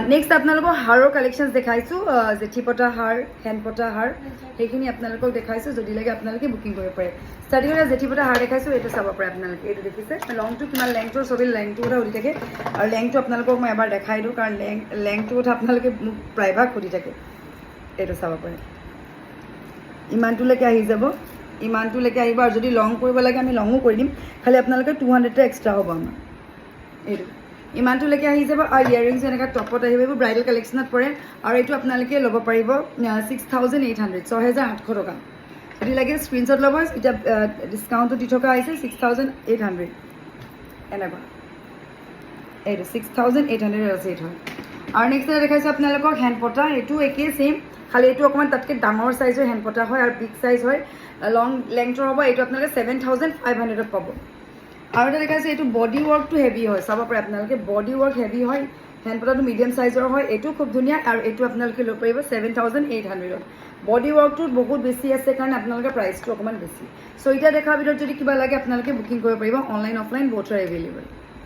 next আপোনালোকক হাৰৰ collections দেখাইছোঁ জেঠি পতা হাৰ হেণ্ড পতা হাৰ সেইখিনি আপোনালোকক দেখাইছোঁ যদি লাগে আপোনালোকে বুকিং কৰিব পাৰে ষ্টাৰ্টিঙতে জেঠি পতা হাৰ দেখাইছোঁ এইটো চাব পাৰে আপোনালোকে এইটো দেখিছে লংটো কিমান লেংথৰ চবেই লেংথটোৰ কথা সুধি থাকে আৰু লেংথটো আপোনালোকক মই এবাৰ দেখাই দিওঁ কাৰণ লেংথটোৰ কথা আপোনালোকে মোক প্ৰায়ভাগ সুধি থাকে এইটো চাব পাৰে ইমানটোলৈকে আহি যাব ইমানটোলৈকে আহিব আৰু যদি লং কৰিব লাগে আমি লঙো কৰি দিম খালি আপোনালোকে 200 এক্সট্ৰা হ'ব আমাৰ এইটো ইমানটোলৈকে আহি যাব আৰু ইয়াৰিংছ এনেকৈ টপত আহিব এইবোৰ ব্ৰাইডেল কালেকশ্যনত পৰে আৰু এইটো আপোনালোকে ল'ব পাৰিব 6,800 6,800 টকা যদি লাগে স্ক্ৰীনশ্বট ল'ব এতিয়া ডিছকাউণ্টটো দি থকা আহিছে 6,800 এনেকুৱা এইটো 6,800 আছে এইটো আৰু নেক্সট এটা দেখাইছোঁ আপোনালোকক হেণ্ড পতা এইটো একেই ছেইম খালি এইটো অকণমান তাতকৈ ডাঙৰ চাইজৰ হেণ্ড পতা হয় আৰু বিগ চাইজ হয় লং লেংথৰ হ'ব এইটো আপোনালোকে 7,500ত পাব আৰু এটা দেখাইছে এইটো বডি ৱৰ্কটো হেভি হয় চাব পাৰে আপোনালোকে বডি ৱৰ্ক হেভি হয় হেণ্ড পতাটো মিডিয়াম চাইজৰ হয় এইটো খুব ধুনীয়া আৰু এইটো আপোনালোকে ল'ব পাৰিব 7,800ত বডি ৱৰ্কটো বহুত বেছি আছে কাৰণে আপোনালোকে প্ৰাইচটো অকণমান বেছি চ' এতিয়া দেখাৰ ভিতৰত যদি কিবা লাগে আপোনালোকে বুকিং কৰিব পাৰিব online offline both R available